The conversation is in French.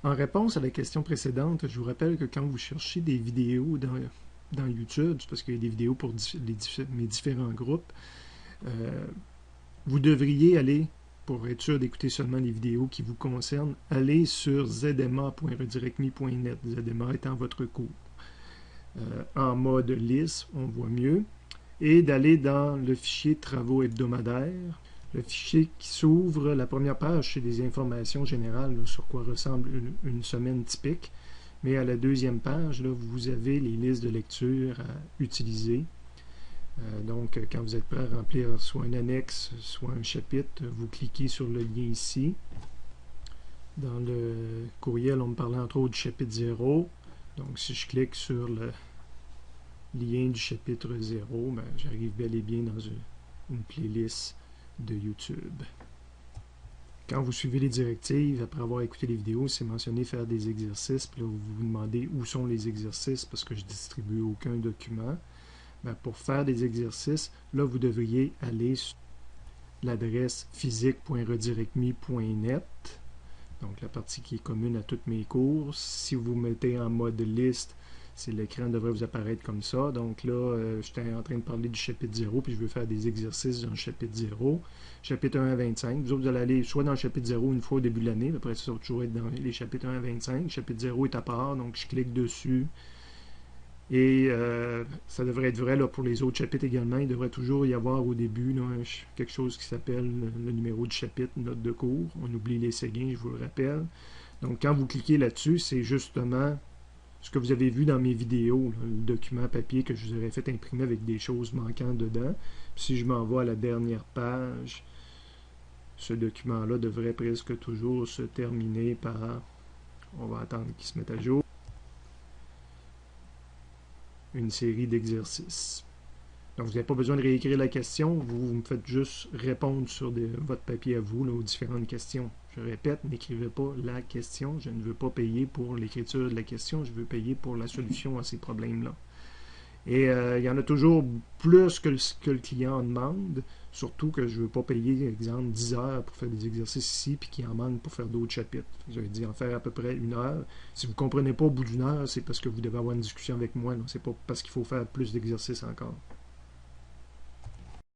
En réponse à la question précédente, je vous rappelle que quand vous cherchez des vidéos dans YouTube, c'est parce qu'il y a des vidéos pour mes différents groupes, euh, vous devriez aller, pour être sûr d'écouter seulement les vidéos qui vous concernent, aller sur zma.redirectme.net, ZMA étant votre cours. En mode liste, on voit mieux, et d'aller dans le fichier travaux hebdomadaires. Le fichier qui s'ouvre, la première page, c'est des informations générales là, sur quoi ressemble une semaine typique. Mais à la deuxième page, là, vous avez les listes de lecture à utiliser. Donc, quand vous êtes prêt à remplir soit une annexe, soit un chapitre, vous cliquez sur le lien ici. Dans le courriel, on me parlait entre autres du chapitre 0. Donc, si je clique sur le lien du chapitre 0, ben, j'arrive bel et bien dans une playlist de YouTube. Quand vous suivez les directives, après avoir écouté les vidéos, c'est mentionné faire des exercices. Puis là, vous vous demandez où sont les exercices parce que je ne distribue aucun document. Ben, pour faire des exercices, là, vous devriez aller sur l'adresse physique.redirectme.net. Donc, la partie qui est commune à tous mes cours. Si vous mettez en mode liste, l'écran devrait vous apparaître comme ça. Donc là, j'étais en train de parler du chapitre 0, puis je veux faire des exercices dans le chapitre 0. Chapitre 1 à 25. Vous autres, vous allez aller soit dans le chapitre 0 une fois au début de l'année, après ça va toujours être dans les chapitres 1 à 25. Chapitre 0 est à part, donc je clique dessus. Et ça devrait être vrai là, pour les autres chapitres également. Il devrait toujours y avoir au début là, quelque chose qui s'appelle le numéro du chapitre, note de cours. On oublie les séguins, je vous le rappelle. Donc quand vous cliquez là-dessus, c'est justement ce que vous avez vu dans mes vidéos, là, le document papier que je vous aurais fait imprimer avec des choses manquantes dedans. Puis si je m'envoie à la dernière page, ce document-là devrait presque toujours se terminer par, on va attendre qu'il se mette à jour, une série d'exercices. Donc vous n'avez pas besoin de réécrire la question, vous me faites juste répondre sur votre papier à vous là, aux différentes questions. Je répète, n'écrivez pas la question, je ne veux pas payer pour l'écriture de la question, je veux payer pour la solution à ces problèmes-là. Et il y en a toujours plus que le client en demande, surtout que je ne veux pas payer, exemple, 10 heures pour faire des exercices ici, puis qu'il en manque pour faire d'autres chapitres. J'avais dit en faire à peu près 1 heure. Si vous ne comprenez pas au bout d'1 heure, c'est parce que vous devez avoir une discussion avec moi. C'est pas parce qu'il faut faire plus d'exercices encore.